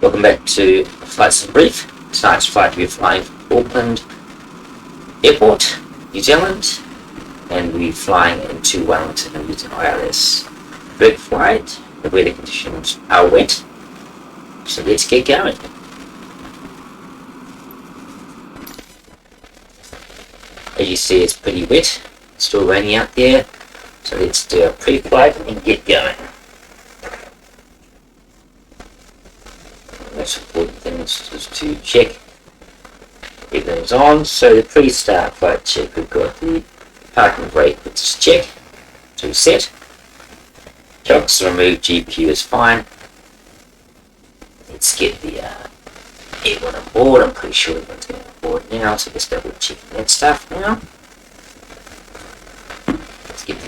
Welcome back to FlightSimBrief. Tonight's flight we're flying from Auckland Airport, New Zealand, and we're flying into Wellington and using ILS. Big flight, the weather conditions are wet, so let's get going. As you see, it's pretty wet, it's still raining out there, so let's do a pre-flight and get going. Most important thing is just to check everything's on. So the pre-start flight check, we've got the parking brake, which is check, to set. Chocks removed, GPU is fine. Let's get the everyone on board. I'm pretty sure everyone's going on board now, so let's double check that stuff now.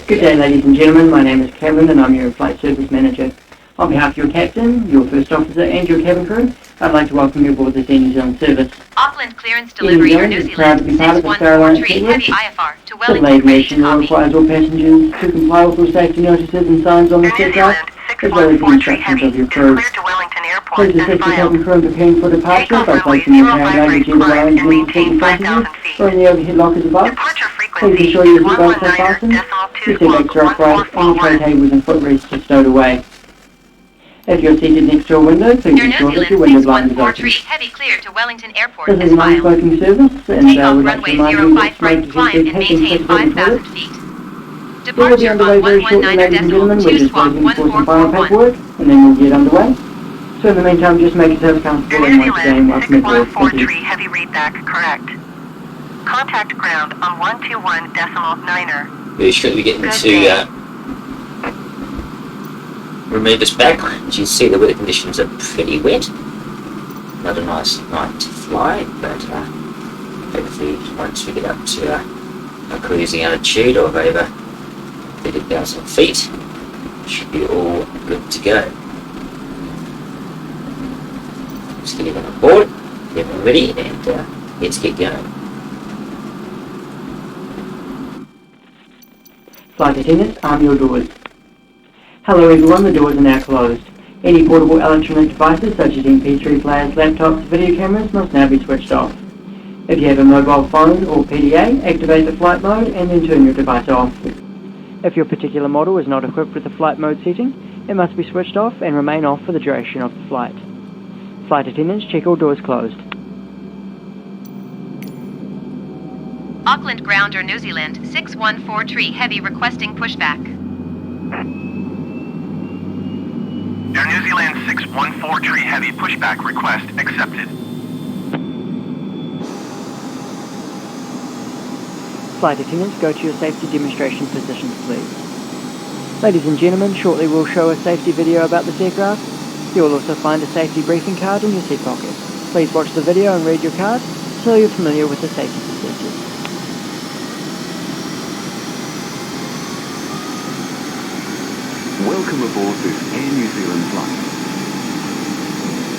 Good day, ladies and gentlemen. My name is Kevin and I'm your Flight Service Manager. On behalf of your captain, your first officer and your cabin crew, I'd like to welcome you aboard this Air New Zealand service. Auckland clearance delivery Air New Zealand 6143 heavy IFR to Wellington ready to copy. Requires all passengers to comply with all safety notices and signs on the aircraft, as well as the instructions of your crew. Please assist your cabin crew in preparing for departure by placing your carry luggage either way in the seat passengers or in the overhead lockers above. Please ensure your seatbelts are fastened, your seatbelts are upright, and your tray tables and footrests are stowed away. If you're seated next to a window, please ensure that your window blind is open. Heavy clear to Wellington Airport This is an unspoken service, and we'd like to remind you that smoke climb and maintain 5,000 feet. We will be underway very shortly, ladies and gentlemen. We're just waiting for some final paperwork, and then we'll get underway. So in the meantime, just make yourself comfortable and once again, welcome aboard. Thank you. Heavy readback correct. Contact ground on 121.9er. Very shortly we're getting to remove this back. As you see, the weather conditions are pretty wet. Not a nice night to fly, but hopefully once we get up to a cruising altitude of over 30,000 feet, should be all good to go. Just get everyone on board, get everyone ready, and let's get going. Flight attendants, arm your doors. Hello everyone, the doors are now closed. Any portable electronic devices such as MP3 players, laptops, video cameras must now be switched off. If you have a mobile phone or PDA, activate the flight mode and then turn your device off. If your particular model is not equipped with the flight mode setting, it must be switched off and remain off for the duration of the flight. Flight attendants, check all doors closed. Auckland Grounder New Zealand 6143 heavy requesting pushback. Air New Zealand 6143 heavy pushback request accepted. Flight attendants, go to your safety demonstration positions, please. Ladies and gentlemen, shortly we'll show a safety video about this aircraft. You'll also find a safety briefing card in your seat pocket. Please watch the video and read your card so you're familiar with the safety procedures. Welcome aboard this Air New Zealand flight.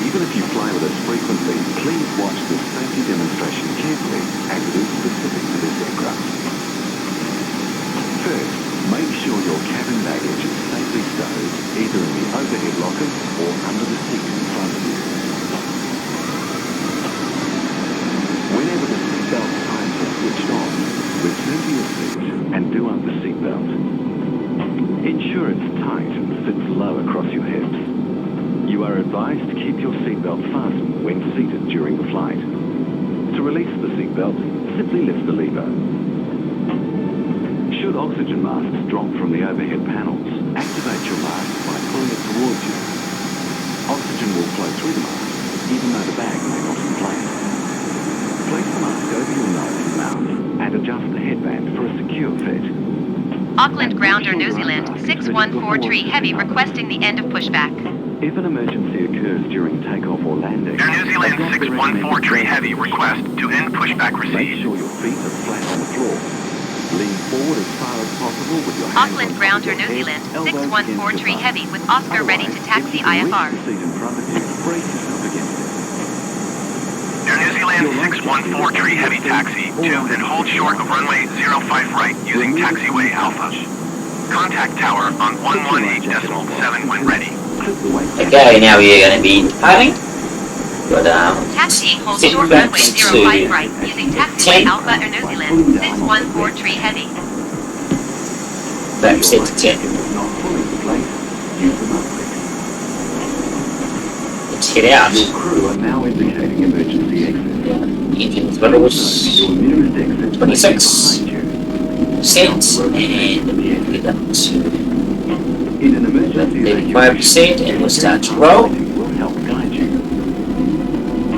Even if you fly with us frequently, please watch this safety demonstration carefully as it is specific to this aircraft. First, make sure your cabin baggage is safely stowed either in the overhead lockers or under the seat in front of you. Whenever the seatbelt signs are switched on, return to your seat and do up the seatbelt. Ensure it's tight and fits low across your hips. You are advised to keep your seatbelt fastened when seated during the flight. To release the seatbelt, simply lift the lever. Should oxygen masks drop from the overhead panels, activate your mask by pulling it towards you. Oxygen will flow through the mask, even though the bag may not inflate. Place the mask over your nose and mouth and adjust the headband for a secure fit. Auckland Grounder New Zealand 6143 heavy requesting the end of pushback. If an emergency occurs during takeoff or landing, Air New Zealand 6143 heavy request to end pushback make received. sure your feet are flat on the floor. Lean forward as far as possible with your hands Auckland on top Grounder of your New head, Zealand elbows against 6143 your heavy thighs. with Oscar ready to Otherwise, taxi if you reach IFR. the seat in front of you, brace yourself against it. Air New Zealand 6143 heavy taxi to and hold short of runway 05 right using taxiway Alpha. Contact tower on 118.7 when ready. Okay, now we are going to be departing. But Taxiing hold sit short back runway to 05 right using taxiway 10. Alpha Air New Zealand 6143 heavy. Back set to 10. Not fully replaced. Use the matrix. Let's head out. Your crew are now indicating emergency exit. Engine throttles Your nearest exit 26 behind you. percent, and get up to In an emergency 35%, and we'll start to roll. will help guide you.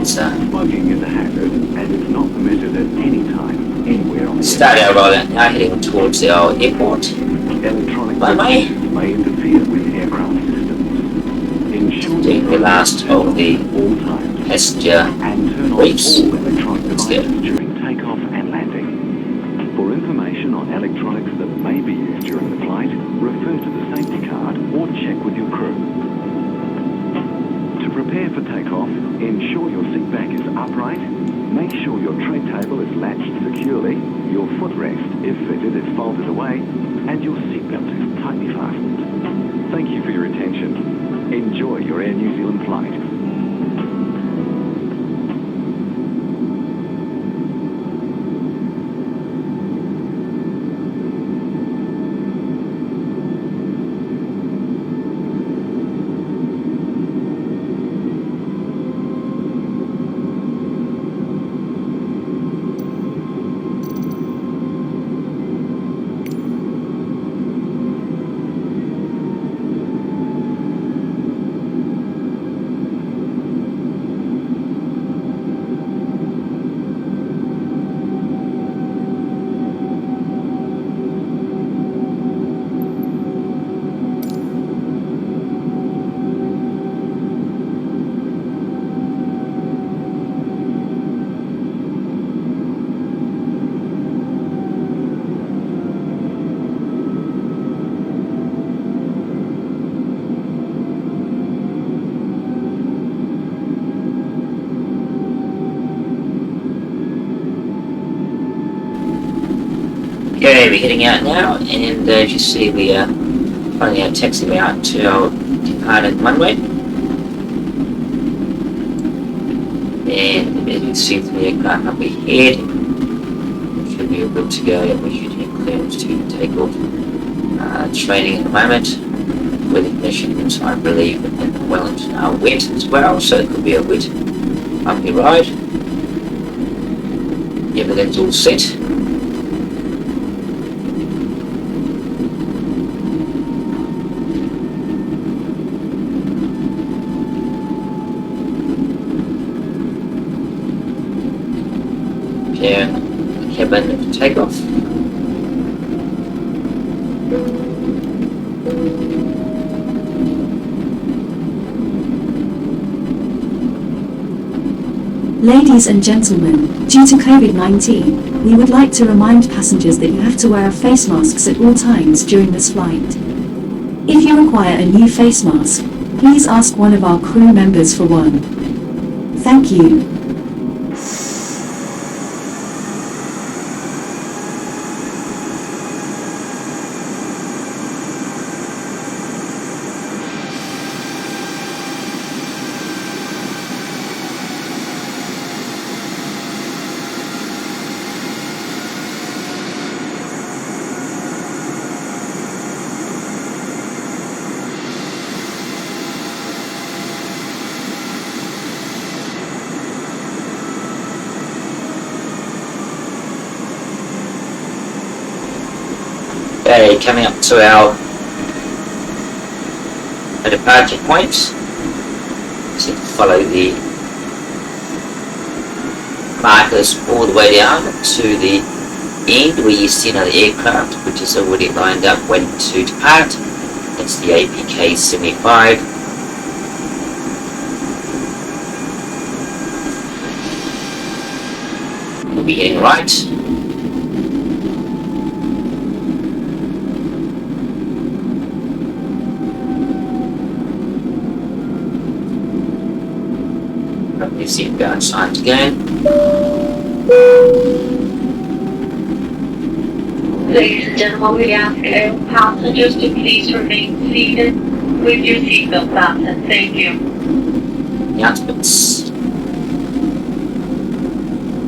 So Smoking is a hazard and it's not permitted at any time, anywhere on the start our rollout now, heading towards our airport. Electronic Bye-bye. devices may interfere with aircraft systems. Ensure Doing the last of the all times passenger and turn off briefs. all electronic Let's devices go. during takeoff and landing. For information on electronics that may be used during the flight, refer to the safety card or check with your crew. To prepare for takeoff, ensure your seat back is upright, make sure your tray table is latched securely, your footrest, if fitted, is folded away, and your seatbelt is tightly fastened. Thank you for your attention. Enjoy your Air New Zealand flight. Okay, we're heading out now, and as you see, we are finding our taxiway out to our departed runway. And as you can see from the aircraft up ahead, should be good to go. We should have clearance to take off. Training at the moment. Weather conditions, I believe, in Wellington are wet as well, so it could be a wet, bumpy ride. Everything's all set. Cabin for takeoff. Ladies and gentlemen, due to COVID-19, we would like to remind passengers that you have to wear face masks at all times during this flight. If you require a new face mask, please ask one of our crew members for one. Thank you. Okay, coming up to our departure point. So follow the markers all the way down to the end where you see another aircraft which is already lined up waiting to depart. That's the APK 75. We'll be heading right. Seatbelt signs again. Ladies and gentlemen, we ask all passengers to please remain seated with your seatbelt fastened. Thank you. Announcements.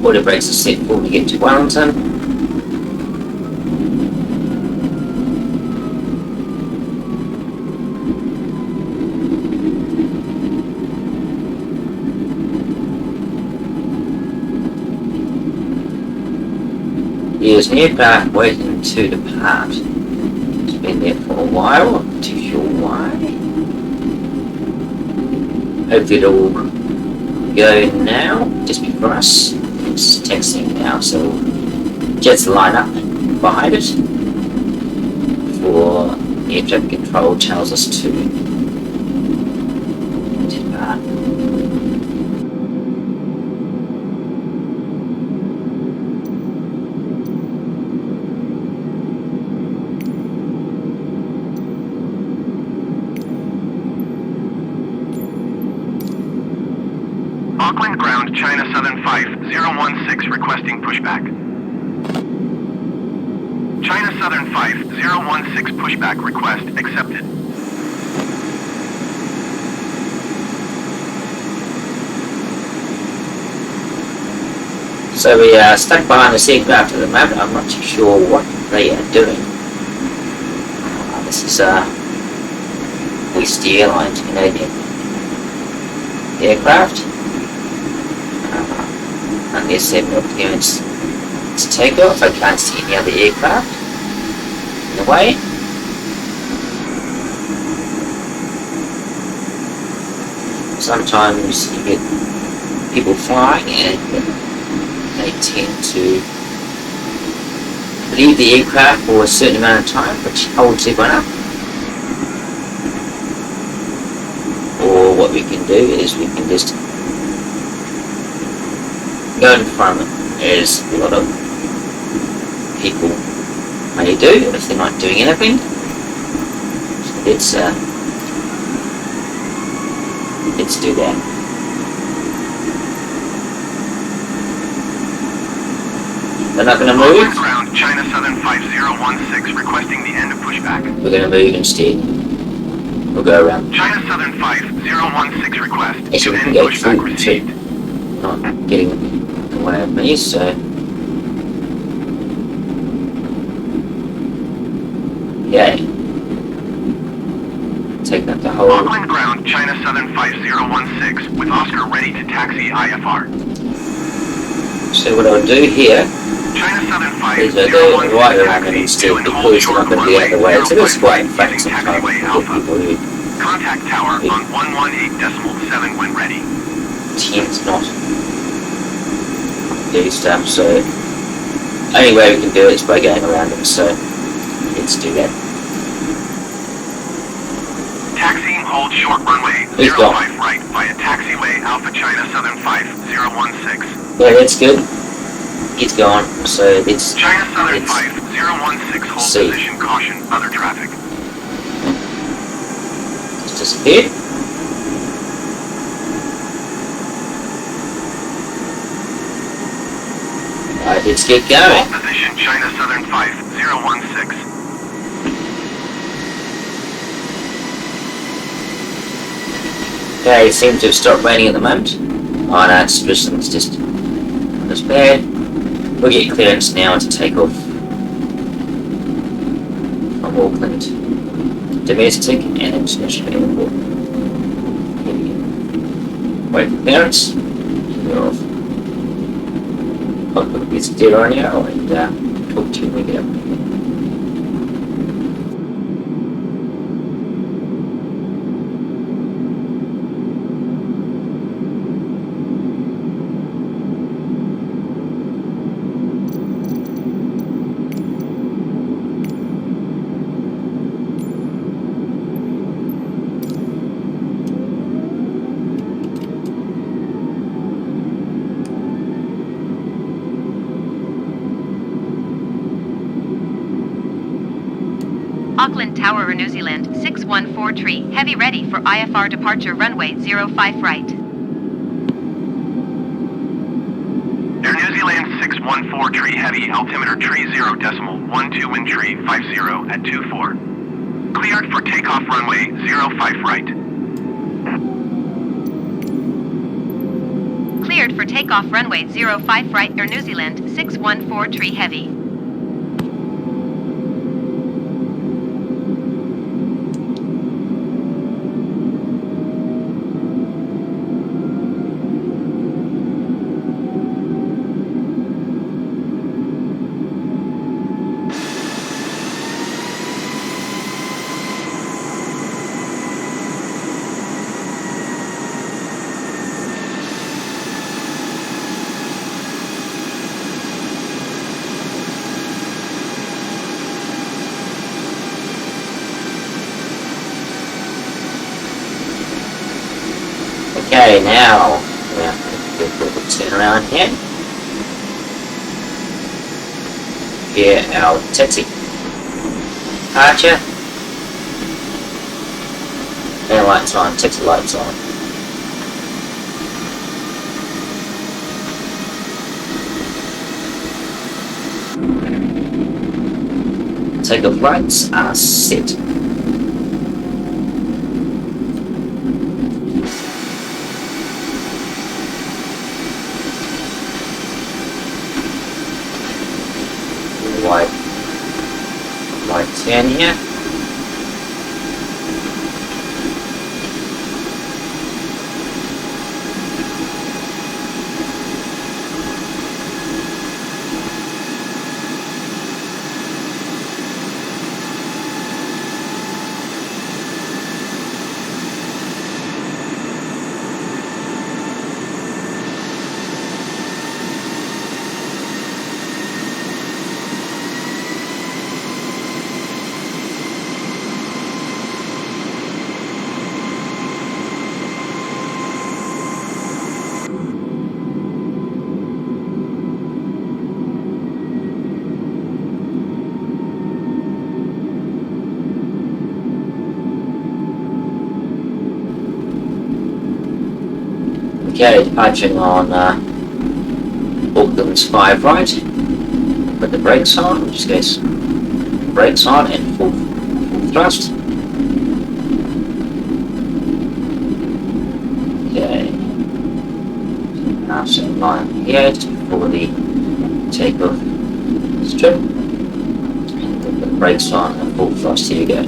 Auto brakes are set before we get to Wellington. There's an aircraft waiting to depart. It's been there for a while, not too sure why. Hopefully it'll go now, just before us. It's taxiing now, so jets line up behind it before air traffic control tells us to depart. Auckland ground, China Southern 5016 requesting pushback. China Southern 5016 pushback request accepted. So we are stuck behind this aircraft at the moment. I'm not too sure what they are doing. This is West Airlines Canadian aircraft. Unless they have no clearance to take off, I can't see any other aircraft in the way. Sometimes you get people flying and they tend to leave the aircraft for a certain amount of time, which holds everyone up. Or what we can do is we can just go in front, as a lot of people may do if they're not doing anything. So let's do that. They're not going to move. Ground, China Southern 5016 requesting the end of pushback. We're going to move instead. We'll go around. China Southern 5016 request Actually, to we can end go pushback through received. too. Not getting away of me, so yay. Taking up the whole. Auckland ground, China Southern 5016 with Oscar ready to taxi IFR. So what I'll do here China Southern is I'll go right around taxi instead to and because hold I'm short not going to be out of the way. So it's quite fun using sometimes taxiway to get Alpha. people who Contact tower on 118.7 when ready. tend to not do stuff, so only way we can do it is by going around them, so let's do that. Taxiing hold short runway He's 05 gone. right via taxiway Alpha China Southern 5016. Yeah, that's good. He's gone, so it's China Southern 5016 hold see. position caution other traffic. It's disappeared. Alright, let's get going. Hold position China Southern 5016. Okay, it seems to have stopped raining at the moment. Oh no, it's just not as bad. We'll get clearance now to take off from Auckland domestic and international airport. Here we go. Wait for clearance. We're off. I'll put a bit of steer on now and talk to you when we get up. Auckland Tower, New Zealand, 614 heavy ready for IFR departure runway 05 right. Air New Zealand 614 heavy altimeter 30.12 wind 50 at 24. Cleared for takeoff runway 05 right. Cleared for takeoff runway 05 right, Air New Zealand 614 tree heavy. Okay, now we have to do a little turn around here. Here, our taxi departure. Air lights on, taxi lights on. Takeoff lights are set. Wide 10 here. Okay, departing on Auckland's 5 right. Put the brakes on, in this case, brakes on and full thrust. Okay, now set line here for the takeoff strip. And put the brakes on and full thrust, here we go.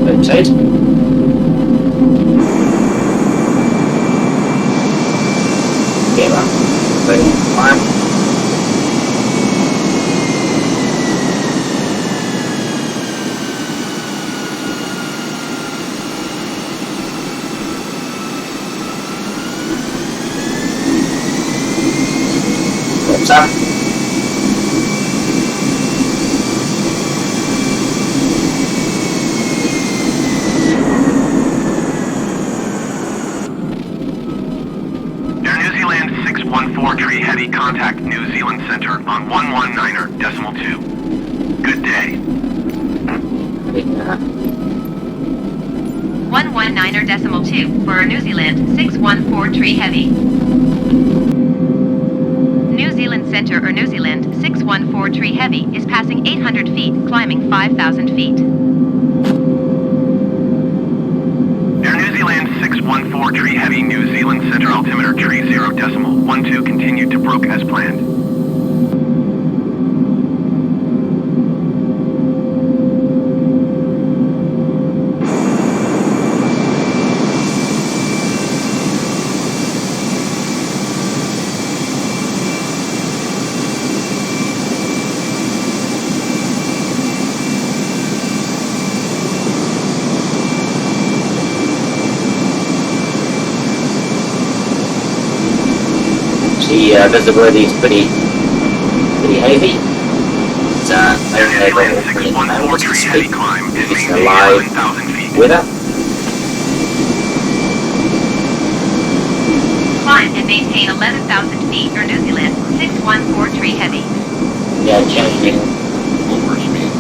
Rotate. Camera. Ready. Climb. Flips up. Tree heavy, contact New Zealand Center on 119.2. Good day. 119.2 for New Zealand 614 tree heavy. New Zealand Center or New Zealand 614 tree heavy is passing 800 feet, climbing 5,000 feet. Air New Zealand 614 tree heavy, New Zealand Center altimeter tree 0.12 continued to broke as planned. The visibility is pretty heavy. It's unable to speak. It's a live weather. Climb and maintain 11,000 feet or New Zealand 614 tree heavy. Yeah, changing. Overspeed.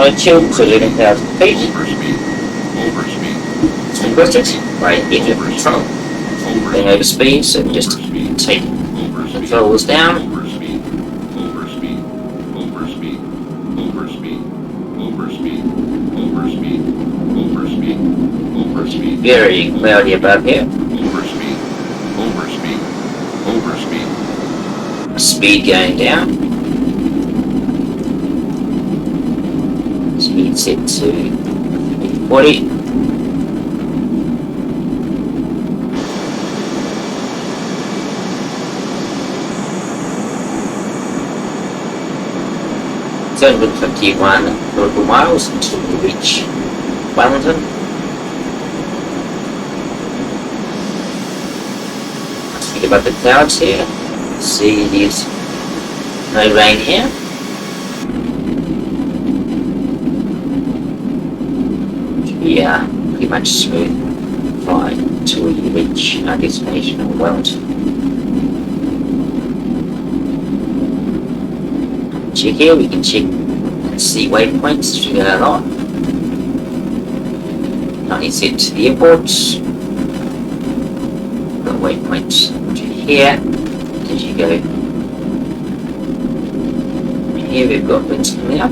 altitude to 11,000 feet. Requested by engine control. Being over speed, so just take controls down. Very cloudy above here. Speed going down. Speed set to 40. It's 151 nautical miles until you reach Wellington. Think about the clouds here. See, there's no rain here. Yeah, pretty much smooth flight until you reach our destination of Wellington. Check here, we can check and see waypoints as we go along. Now let's head to the airport. Got waypoints to here. As you go here, we've got winds coming up.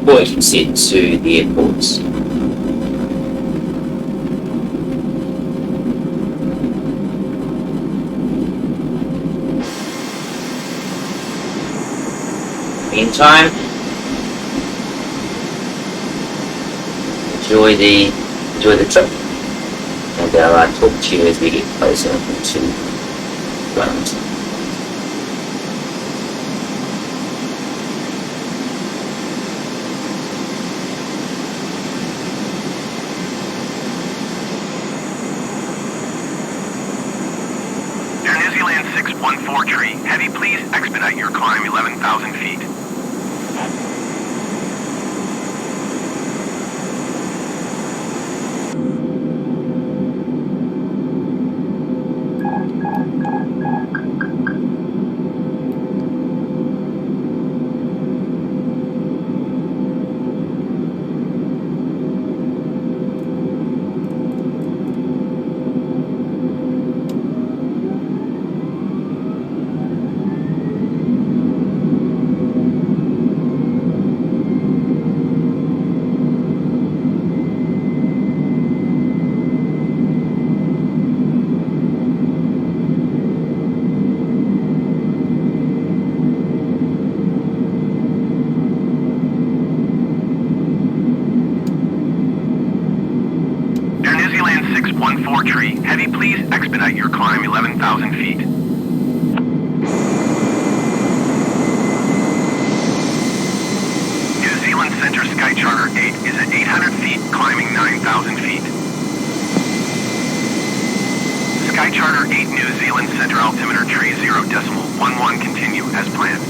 Or you can set to the airports. Meantime, enjoy the trip, and I'll talk to you as we get closer to Wellington. Air New Zealand 614 tree. Heavy, please expedite your climb 11,000 feet. Tree. Heavy, please expedite your climb 11,000 feet. New Zealand Center Sky Charter 8 is at 800 feet, climbing 9,000 feet. Sky Charter 8 New Zealand Center altimeter tree 0.11 continue as planned.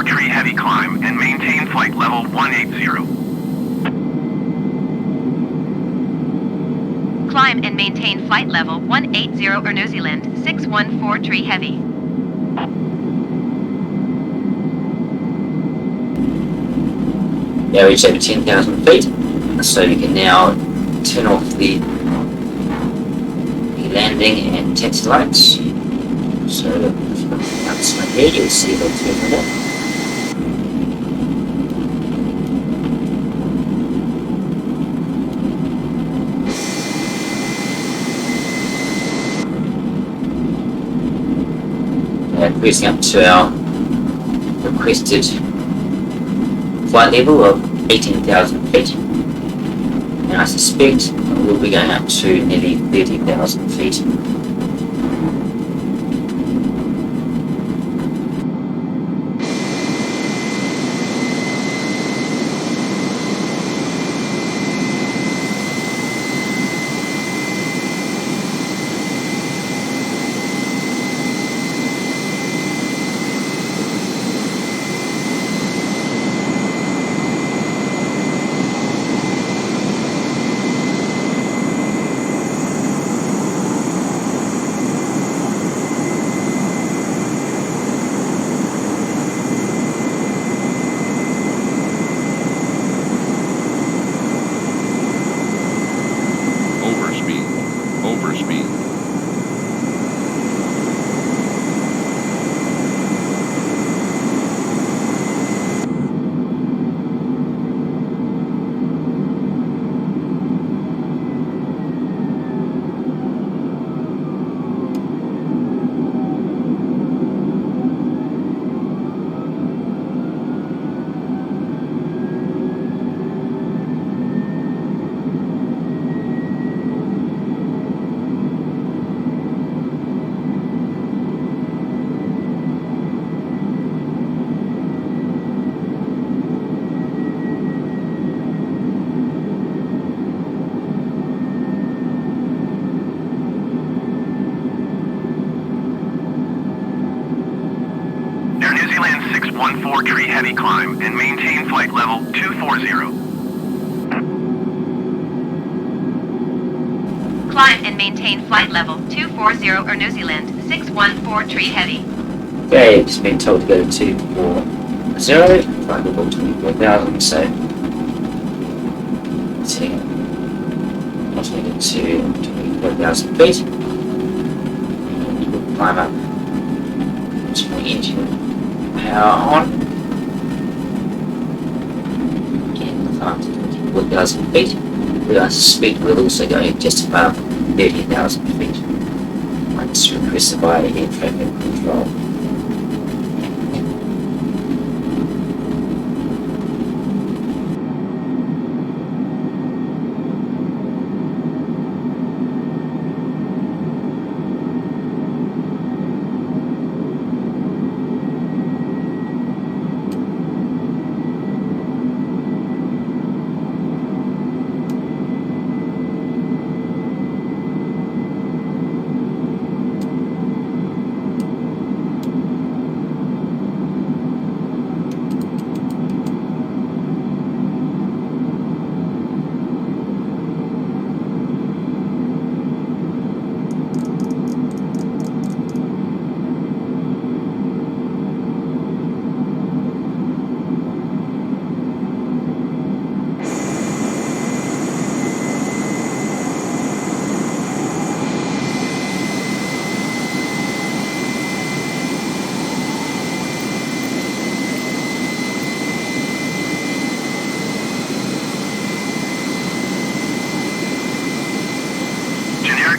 Tree heavy climb and maintain flight level 180. Climb and maintain flight level 180 or New Zealand 614 tree heavy. Now reach over 10,000 feet, so you can now turn off the landing and taxi lights. So outside here you'll see they'll turn it on. cruising up to our requested flight level of 18,000 feet, and I suspect we'll be going up to nearly 30,000 feet. Air New Zealand 614 tree heavy climb and maintain flight level 240. Climb and maintain flight level 240 Air New Zealand 614 tree heavy. Okay, just been told to go to 240, flight level 24,000, so let's see, let's make it to 24,000 feet, and we'll climb up to the engine power on, again, climb to 24,000 feet, I suspect we're also going just above 30,000 feet, once requested by air traffic control.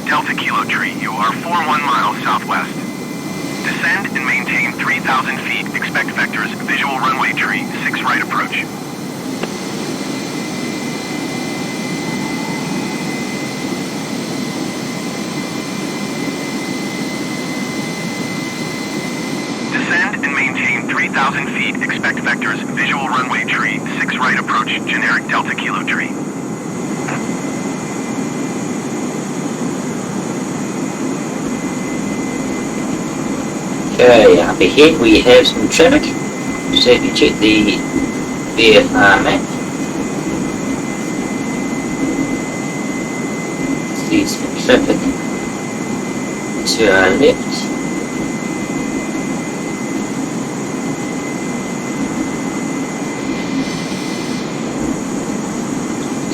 Delta Kilo Tree, you are 41 miles southwest. Descend and maintain 3,000 feet, expect vectors, visual runway tree, 6 right approach. Descend and maintain 3,000 feet, expect vectors, visual runway tree, 6 right approach, generic Delta Kilo Tree. Okay, up ahead we have some traffic, so if you check the VFR map, see some traffic to our left.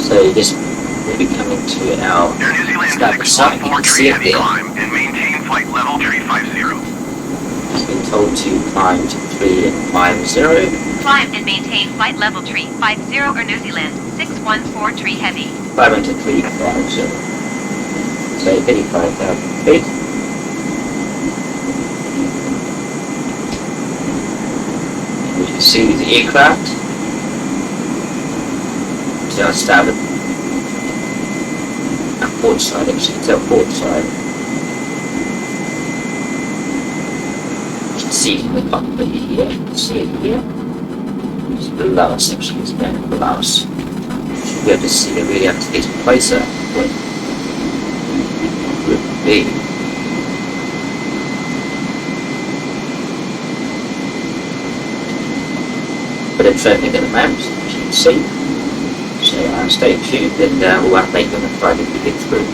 So you just will be coming to our Air New Zealand start site, you 614 can tree see it heavy there. climb and maintain flight level tree 50. Been told to climb to 350. Climb and maintain flight level tree 50 Air New Zealand 614 tree heavy. Climb into 350. So 35,000 feet. See the aircraft. So I'll start with our port side, actually, it's our port side. You can see it in the cockpit here, you can see it here. It's below us, actually, it's down below us. Should be able to see it, really have to get closer where it would be. Bit of traffic at the moment, as you can see. So stay tuned and we'll update you on the Friday as we get through.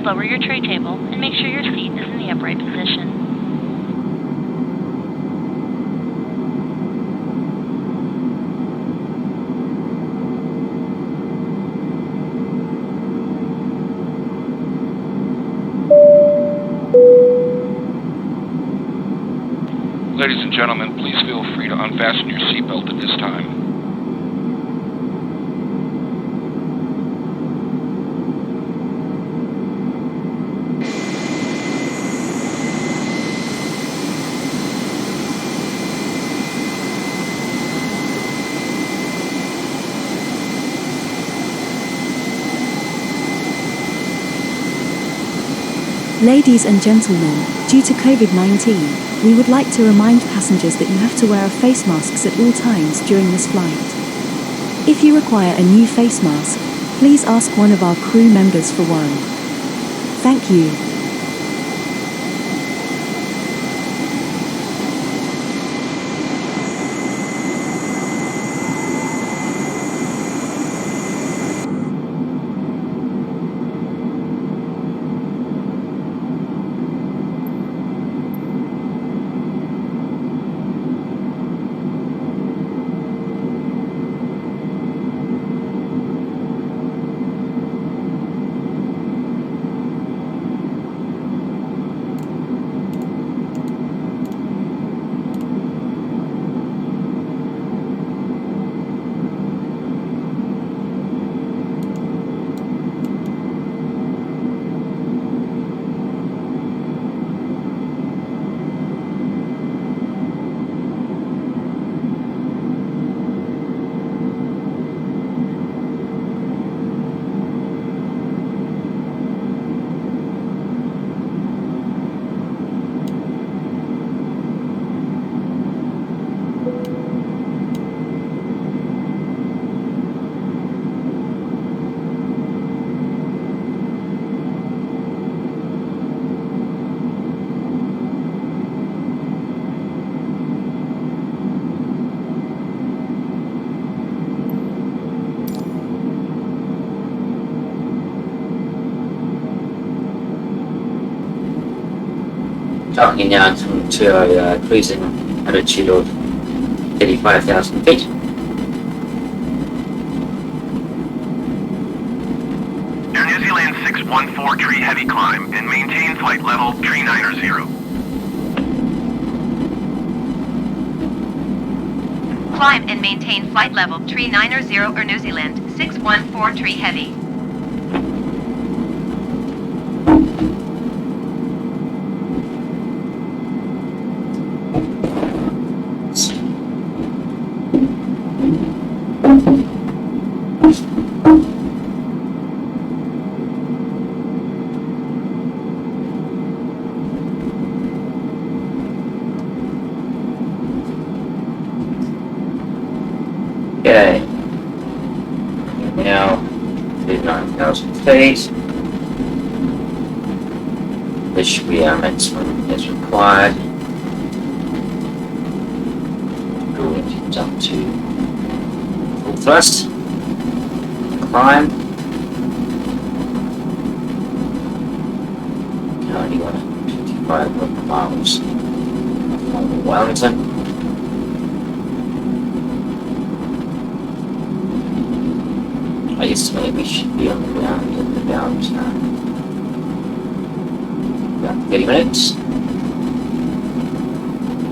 Lower your tray table and make sure your seat is in the upright position. Ladies and gentlemen, please feel free to unfasten your seatbelt at this time. Ladies and gentlemen, due to COVID-19, we would like to remind passengers that you have to wear face masks at all times during this flight. If you require a new face mask, please ask one of our crew members for one. Thank you. Talking now to a cruising altitude of 35,000 feet. Air New Zealand 614 tree heavy climb and maintain flight level 390. Climb and maintain flight level 390 Air New Zealand 614 tree heavy. Okay, now 39,000 feet. This should be our maximum as required. Go engines up to full thrust. Climb. Only 155 miles from Wellington. I estimate we should be on the ground in about 30 minutes.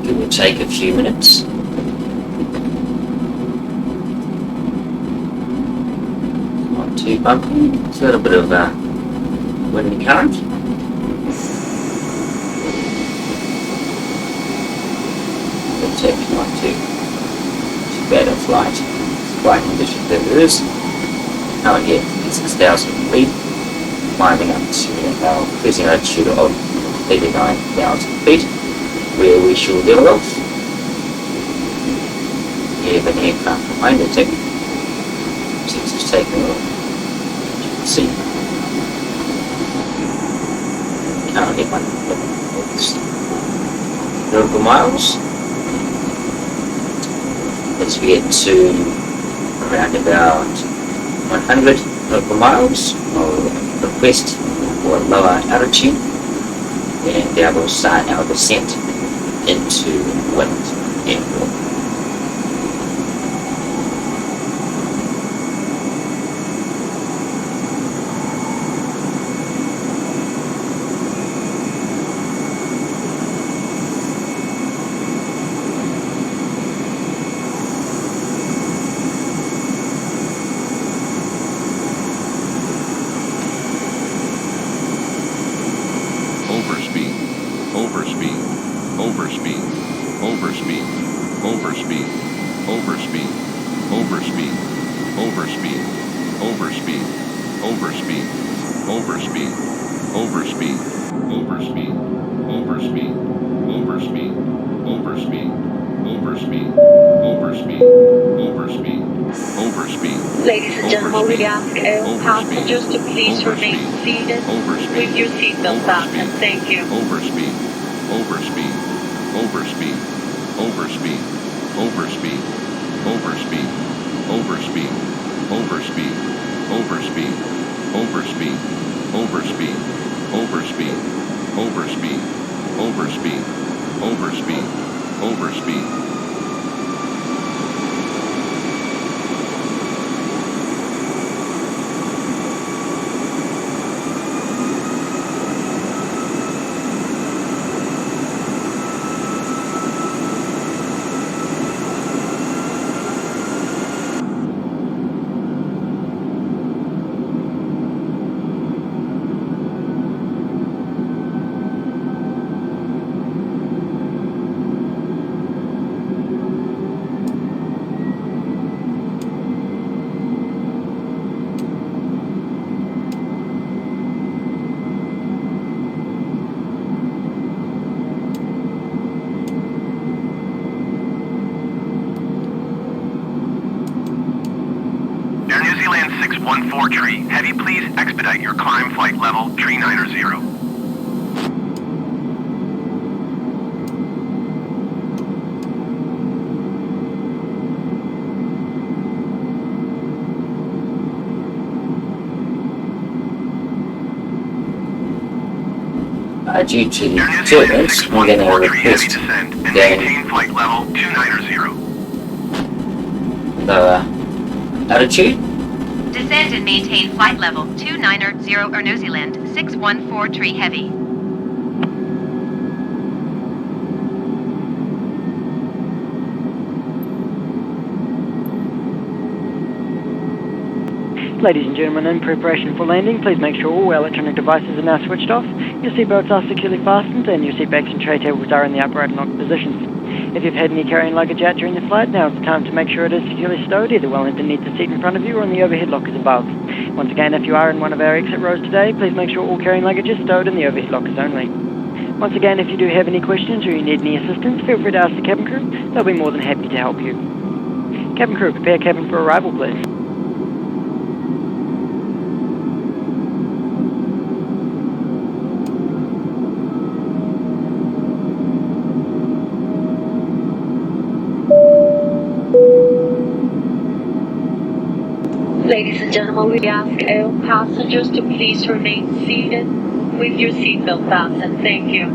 It will take a few minutes. Not too bumpy. It's a little bit of wind and current. It's actually not too bad a flight. Flight conditions as it is. Now I get 6,000 feet, climbing up to our cruising altitude of 89,000 feet, where we shall level off. We have an aircraft behind it, seems to be taking off, as you can see. Currently 1 nautical miles. As we get to around about 100 nautical miles, we'll request for a lower altitude, and I will start our descent into Wellington Airport. Ladies and gentlemen, we ask all passengers to please remain seated with your seatbelt fastened. Thank you. Overspeed, overspeed, overspeed, overspeed, overspeed, overspeed, overspeed, overspeed, overspeed, overspeed, overspeed, overspeed, overspeed, overspeed, overspeed, overspeed. Air New Zealand 614 tree. Heavy, please expedite your climb flight level 390. Due to the turbulence, we're going to request descend and down maintain flight level 290. lower altitude. Descend and maintain flight level 290 Air New Zealand 614 tree heavy. Ladies and gentlemen, in preparation for landing, please make sure all electronic devices are now switched off, your seatbelts are securely fastened, and your seatbacks and tray tables are in the upright and locked positions. If you've had any carrying luggage out during the flight, now is the time to make sure it is securely stowed. Either Wellington needs a seat in front of you or in the overhead lockers above. Once again, if you are in one of our exit rows today, please make sure all carrying luggage is stowed in the overhead lockers only. Once again, if you do have any questions or you need any assistance, feel free to ask the cabin crew. They'll be more than happy to help you. Cabin crew, prepare cabin for arrival, please. Ladies and gentlemen, we ask all passengers to please remain seated with your seatbelt fastened. Thank you.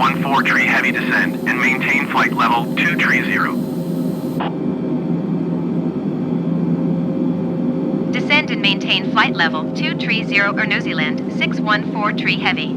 614 tree heavy descend and maintain flight level 230. Descend and maintain flight level 230 Air New Zealand 614 tree heavy.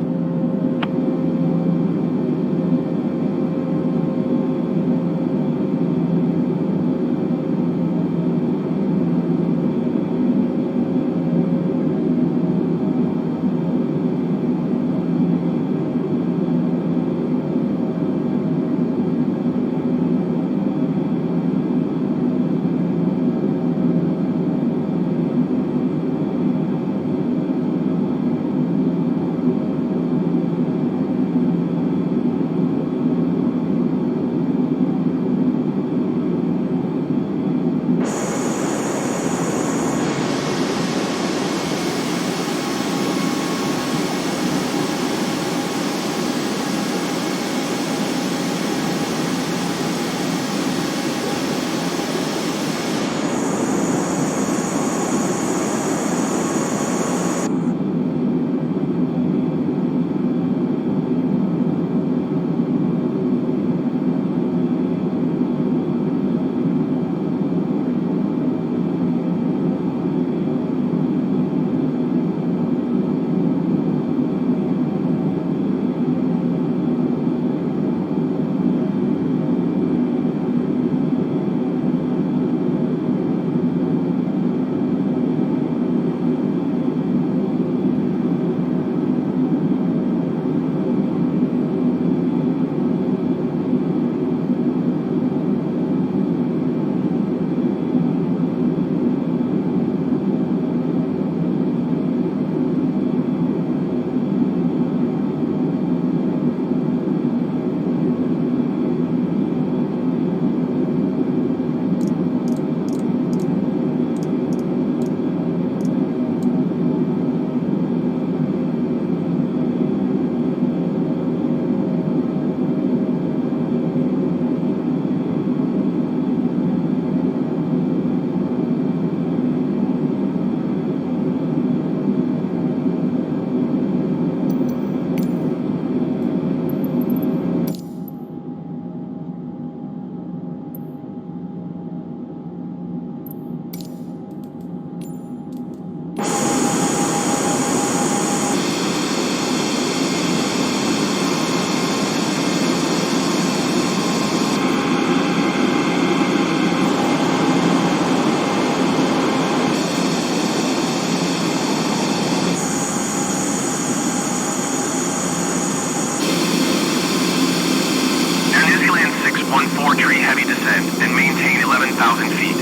and maintain 11,000 feet.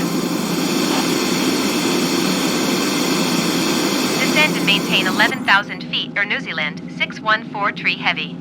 Descend and maintain 11,000 feet, Air New Zealand 614 tree heavy.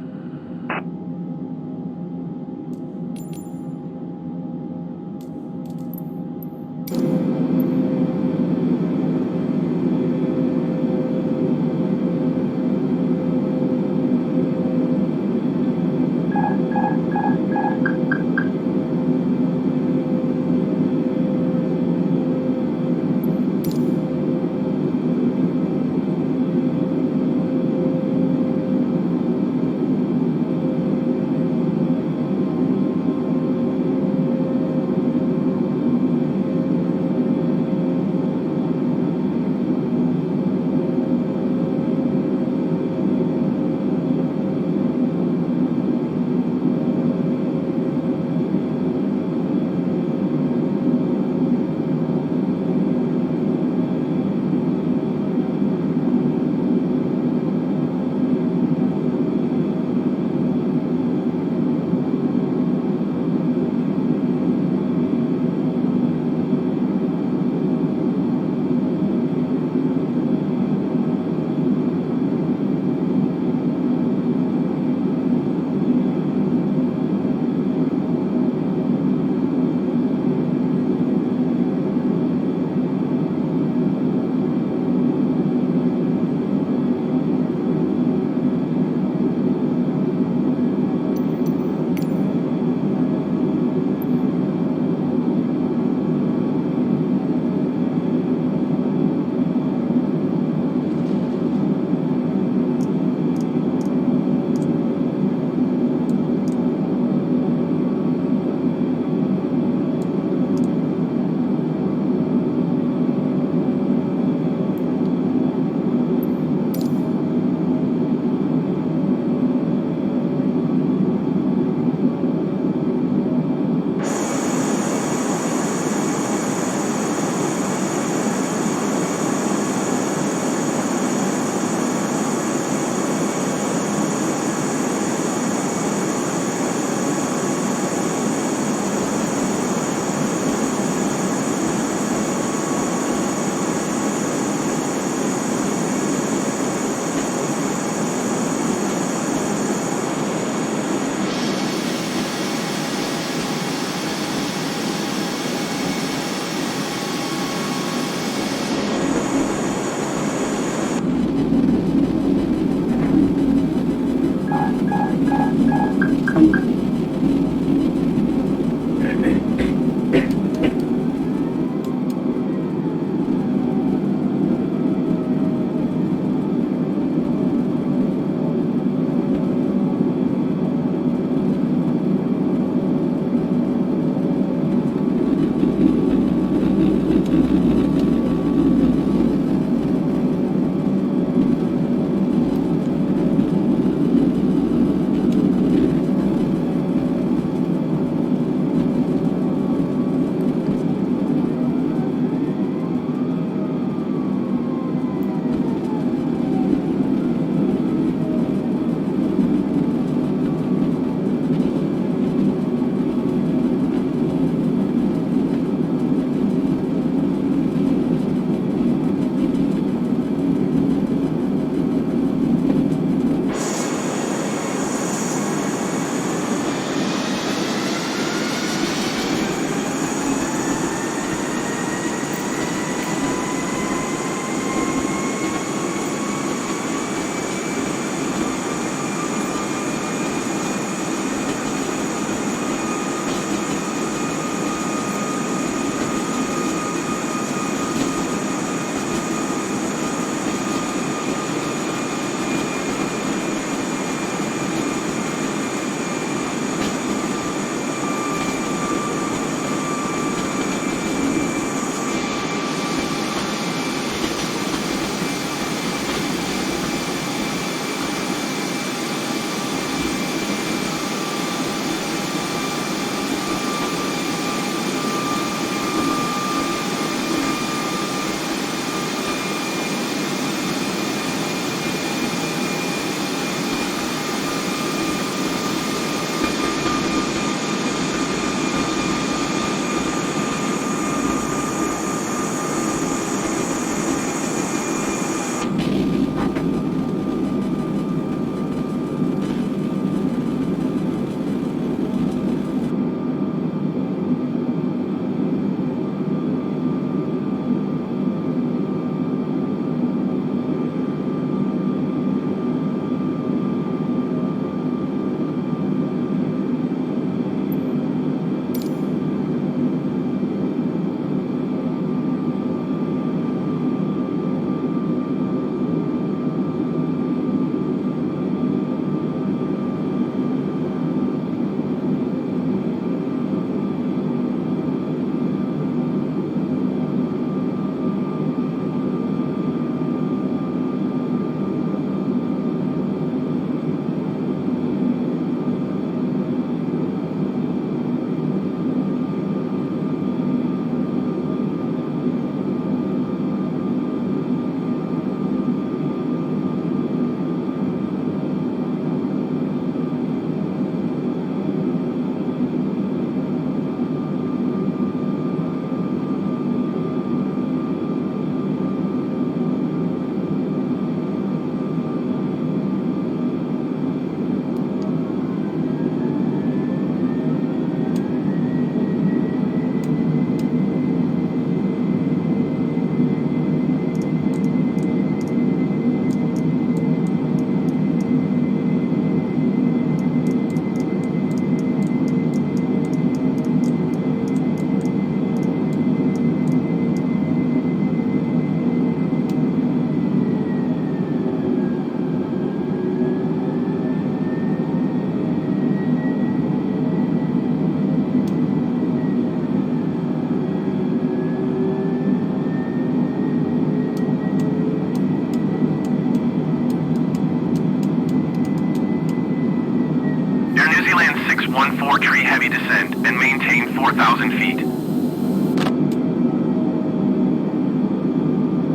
614 tree heavy descend and maintain 4,000 feet.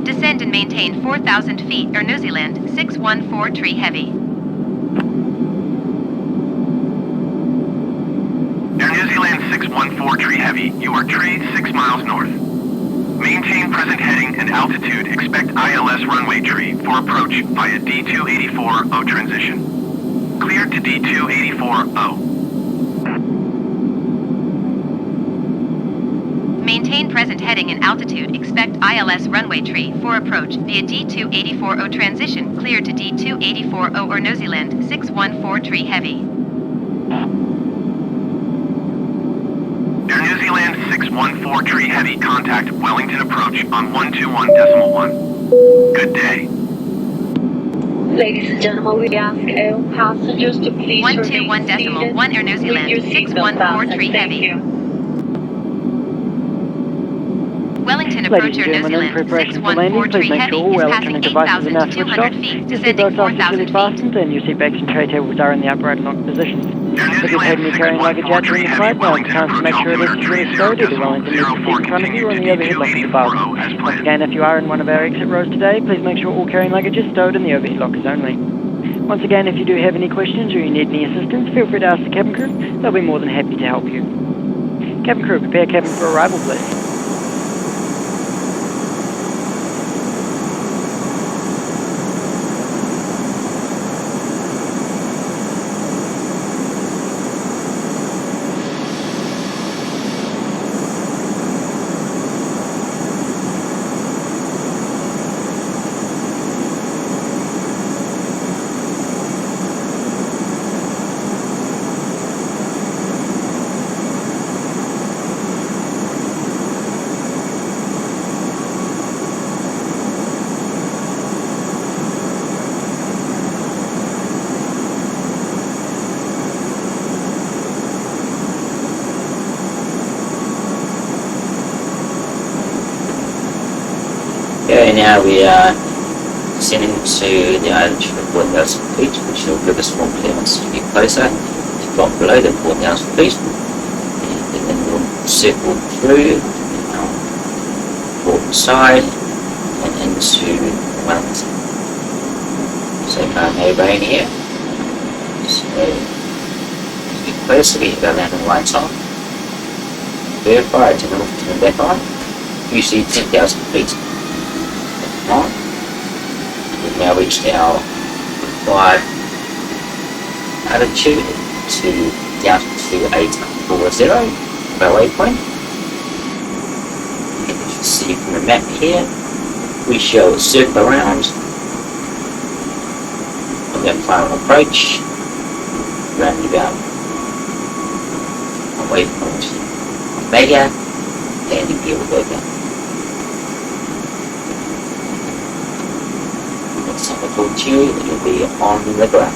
Descend and maintain 4,000 feet, Air New Zealand 614 tree heavy. Air New Zealand 614 tree heavy, you are tree 6 miles north. Maintain present heading and altitude. Expect ILS runway tree for approach via D284-0 transition. Cleared to D284-0. Maintain present heading and altitude. Expect ILS runway tree for approach via D284-0 transition. Cleared to D284-0 or New Zealand 614 tree heavy. Air New Zealand 614 tree heavy, contact Wellington approach on 121.1. Good day. Ladies and gentlemen, we ask all passengers to please remain 121.1 Air New Zealand 614 tree heavy. Wellington approach Air New Zealand 614 tree heavy is passing 8,200 feet, descending 4,000 feet. And your seat belts and tray tables are in the upright and locked positions. If you've had any carrying luggage out during the flight, now it's time to make sure it is securely stowed either Wellington needs to seat in front of you or in the overhead lockers above. Once again, if you are in one of our exit rows today, please make sure all carrying luggage is stowed in the overhead lockers only. Once again, if you do have any questions or you need any assistance, feel free to ask the cabin crew. They'll be more than happy to help you. Cabin crew, prepare cabin for arrival, please. Okay, now we are descending to the island of 4,000 feet, which will give us more clearance to get closer to drop below the 4,000 feet, and then we'll circle through our port side and into Wellington. So no rain here. So as we get closer, we have our landing lights on. Verify it, turn back on. You see 10,000 feet. On. We've now reached our required altitude to down to 840 of our waypoint. And you can see from the map here, we show a circle around on that final approach, round about a waypoint Omega, landing gear will go down. Something called Chewy, that will be on the ground.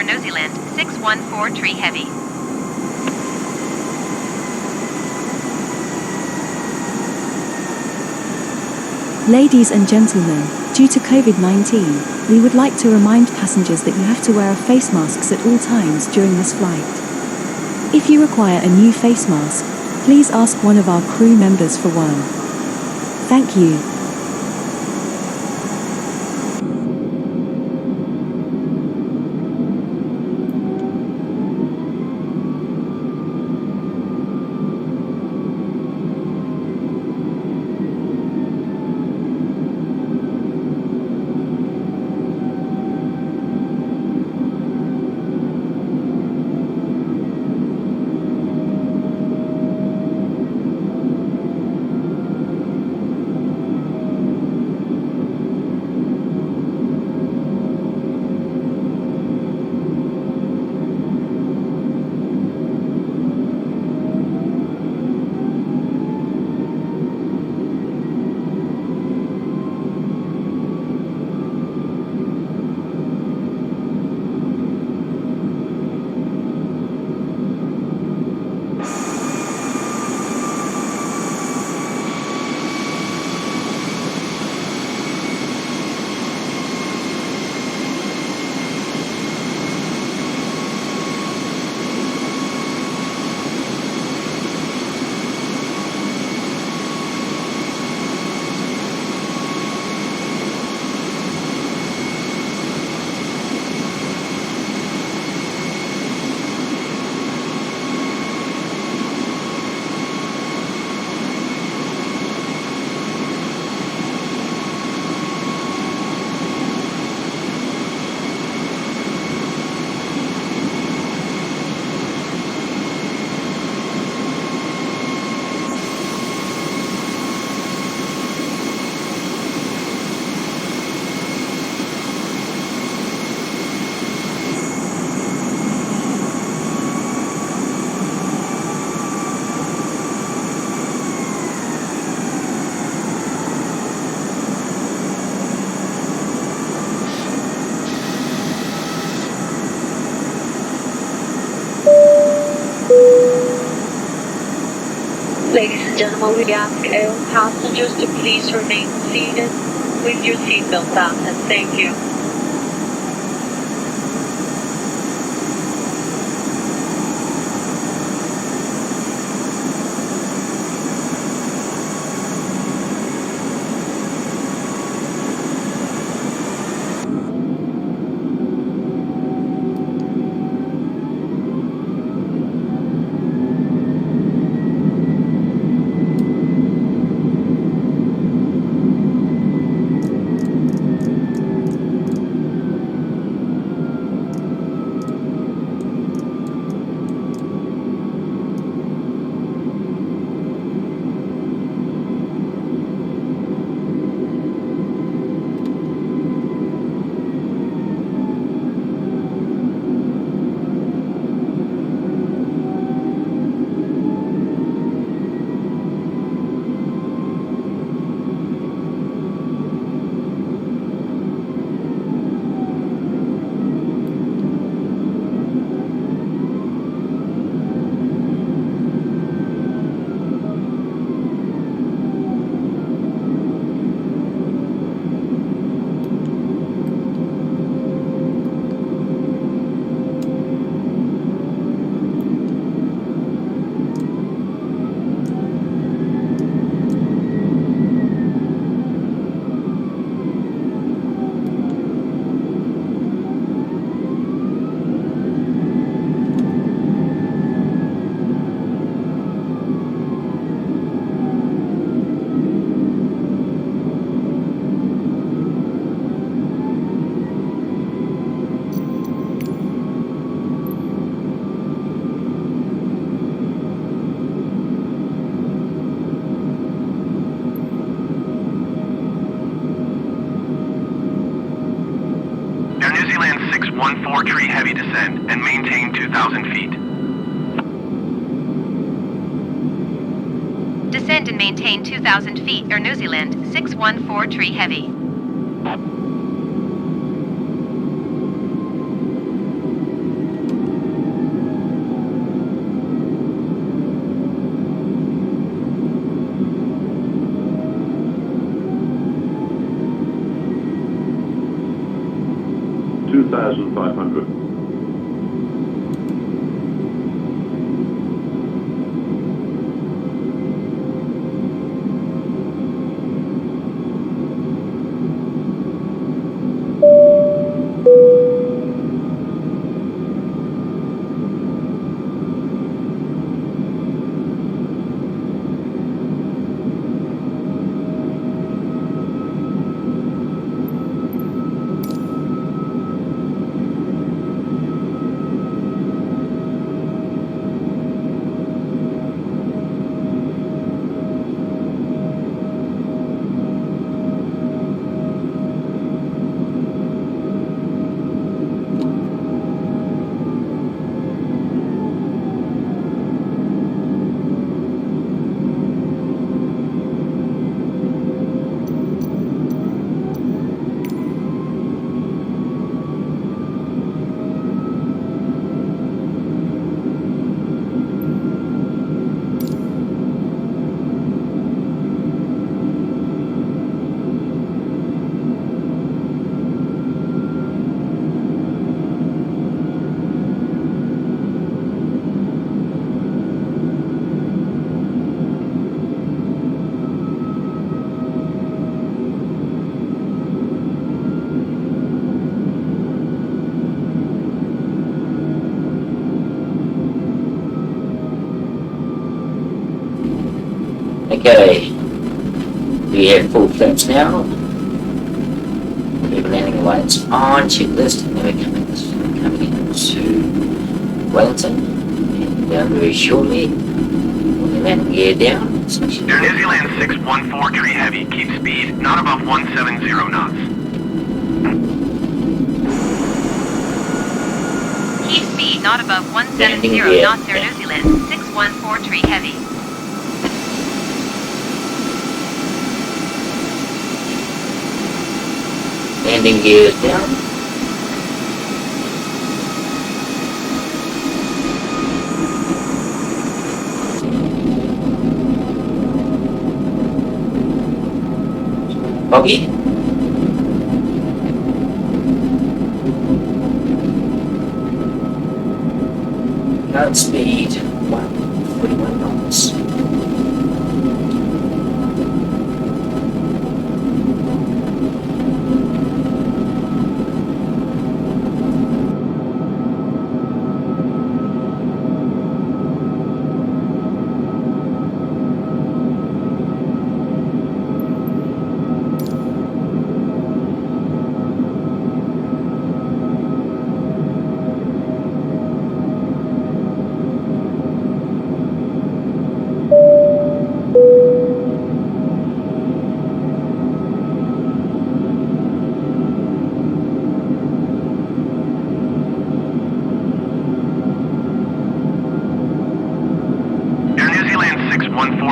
New Zealand 614 Tree Heavy. Ladies and gentlemen, due to COVID-19, we would like to remind passengers that you have to wear face masks at all times during this flight. If you require a new face mask, please ask one of our crew members for one. Thank you. Ladies and gentlemen, we ask all passengers to please remain seated with your seatbelt fastened. Thank you. Air New Zealand 614 Tree Heavy descend and maintain 2,000 feet. Descend and maintain 2,000 feet, Air New Zealand 614 Tree Heavy. 2,500. Okay, we have full flaps now. We're landing lights on, checklist, and then we're coming into Wellington. And very shortly, we'll be landing gear down. Air New Zealand 614 Tree Heavy, keep speed not above 170 knots. Keep speed not above 170 knots, Air New Zealand 614 Tree Heavy. Landing gears down. Foggy. Current speed 141 knots.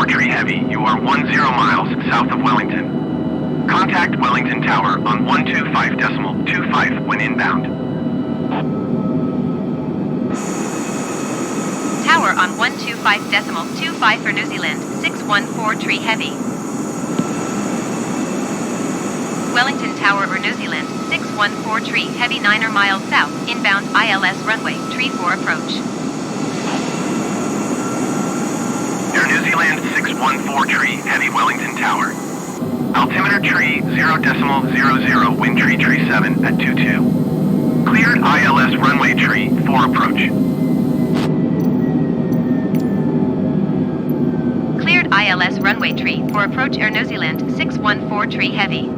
Tree Heavy, you are 10 miles south of Wellington. Contact Wellington Tower on 125.25 when inbound. Tower on 125.25 for New Zealand 614 Tree Heavy. Wellington Tower for New Zealand 614 Tree Heavy 9 miles south, inbound ILS runway, Tree 4 approach. Air New Zealand 614 Tree Heavy Wellington Tower. Altimeter tree 0.00, wind tree 7 at 22. Cleared ILS runway tree 4 approach. Cleared ILS runway tree 4 approach Air New Zealand 614 Tree Heavy.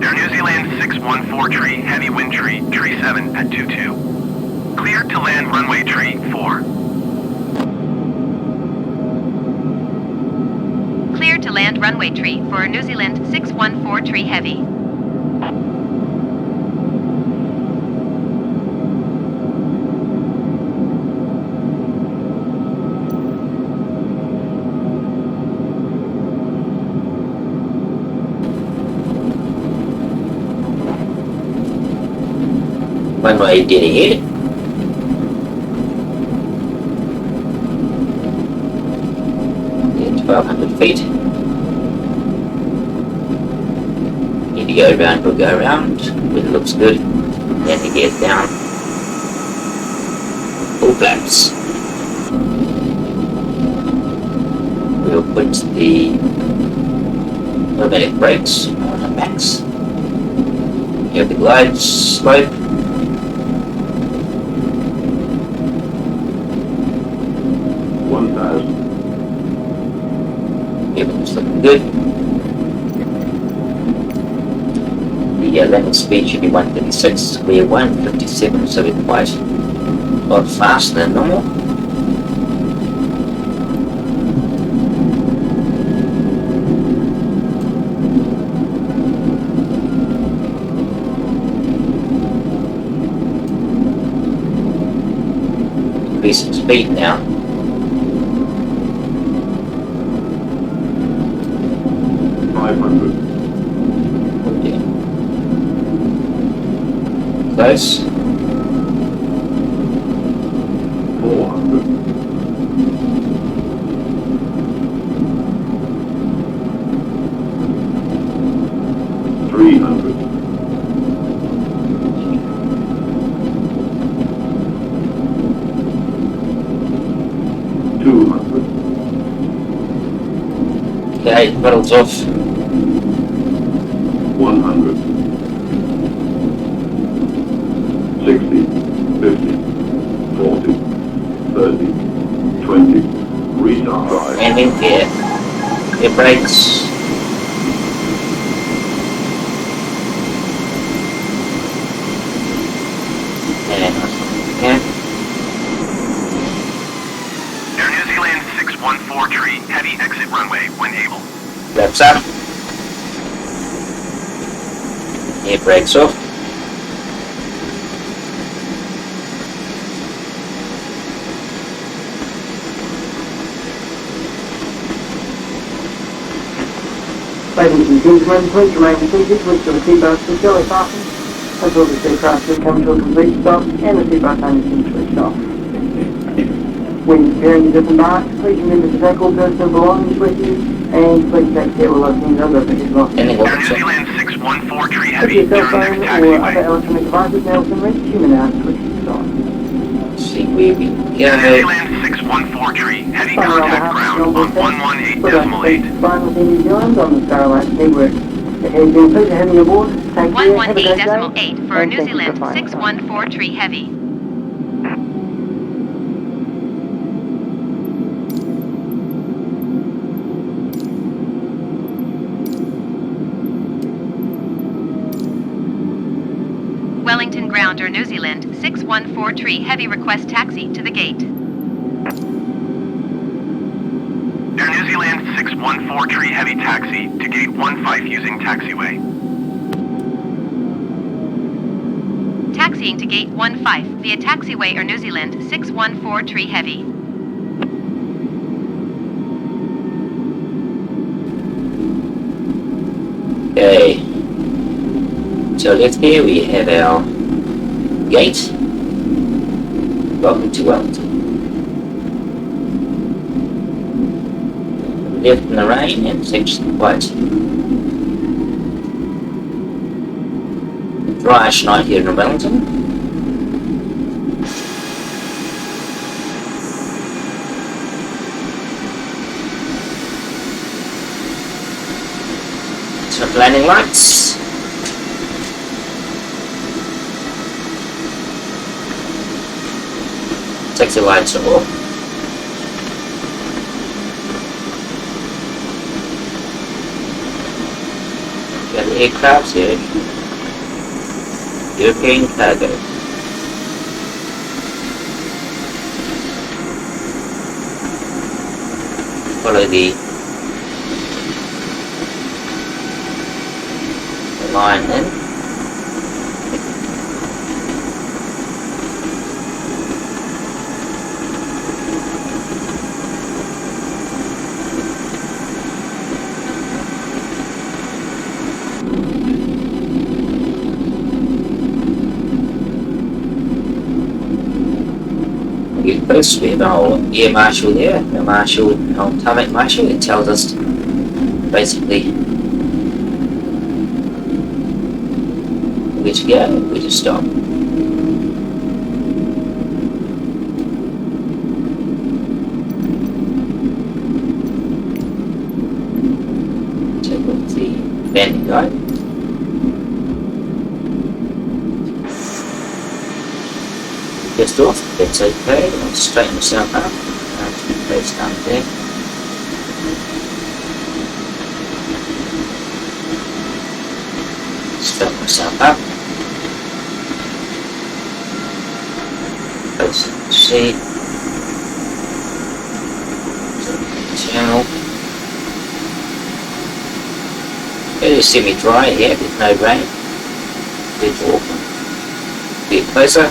Air New Zealand 614 Tree Heavy wind tree 7 at 22. Cleared to land runway tree 4. Cleared to to land runway tree for New Zealand 614 tree heavy. Runway dead ahead. Yeah, 1200 feet. Need to go around, we'll go around. Wind looks good. Then to get down. Full flaps. We'll put the automatic brakes on the max. Have the glide slope. Everything's looking good. The landing speed should be 156, we're 157, so we're quite a lot faster than normal. Increasing speed now. Close. 400. 300. 200. Okay, throttle's off. 100. 60, 50, 40, 30, 20, restart drive. Landing gear. Air brakes. And yeah. Air New Zealand 614 tree, heavy exit runway when able. Flaps up. Air brakes off. Ladies and gentlemen, please remain seated with your seatbelts securely fastened until the aircraft has come to a complete stop and the seatbelt sign has been switched off. When preparing to disembark, please remember to take all personal belongings with you and please take care all those things under the baggage locker. Landing Air New officer. Zealand 614 tree If heavy, your cell turn phone next or other taxiway. electronic devices now within reach, you may now switch to stop. See where we Air New go. Zealand 614 tree, heavy Final contact ground on 118.8. Flying within New Zealand on the Starlight network. It has been a pleasure having you aboard. Take care, have a great day, 118.8 for and New thank you for Zealand flying. 614 tree heavy. Wellington grounder New Zealand 614 tree heavy, request taxi to the gate. Air New Zealand 614 tree heavy taxi to gate 15 using taxiway. Taxiing to gate 15 via taxiway or New Zealand 614 tree heavy. Okay. So left here we have our gate. Welcome to Wellington. Left in the rain and it's actually quite dryish night here in Wellington. Some landing lights. Taxi lights are off. Got the aircraft here. European cargo. Follow the line then. Get close with our air marshal there, our marshal, our tarmac marshal. It tells us basically where to go, where to stop. Take off the landing guide. Just off, that's okay, I'll straighten myself up, place down there. Straighten myself up. Place the seat. Channel. It is semi-dry here, there's no rain. Good to Auckland. Get closer.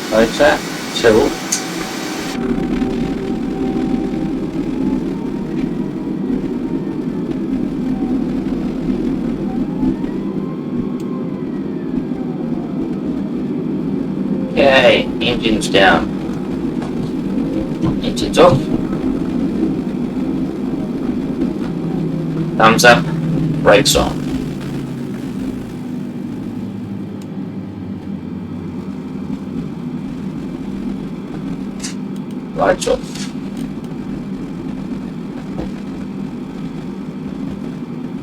Closer, so okay, engines down, engines off, thumbs up, brakes on. Lights off.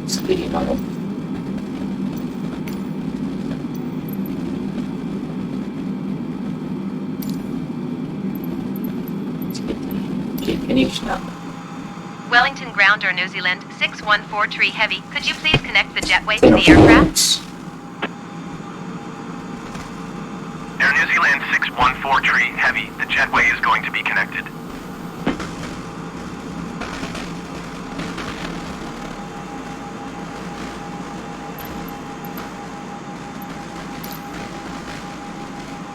It's a video model. Let's get the connection up. Wellington Ground, Air New Zealand 614 Tree Heavy. Could you please connect the jetway to the aircraft? Air New Zealand 614 Tree Heavy, the jetway is going to be connected.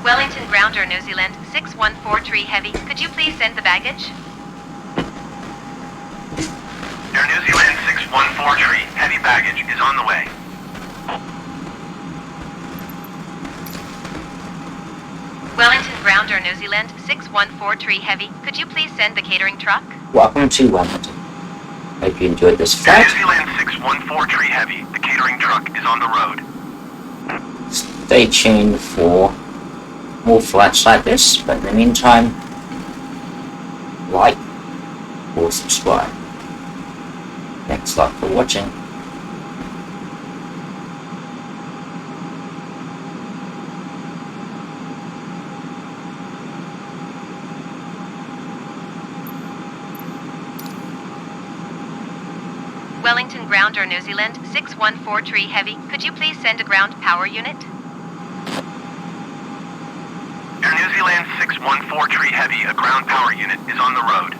Wellington Ground, Air New Zealand 614 Tree Heavy. Could you please send the baggage? Air New Zealand 614 Tree Heavy baggage is on the way. Wellington Ground, Air New Zealand 614 Tree Heavy. Could you please send the catering truck? Welcome to Wellington. Hope you enjoyed this Air flight. New Zealand 614 Tree Heavy, the catering truck is on the road. Stay tuned for more flights like this, but in the meantime, like or subscribe. Thanks a lot for watching. Wellington Ground, Air New Zealand 614 Tree Heavy. Could you please send a ground power unit? Air New Zealand 614 Tree Heavy, a ground power unit is on the road.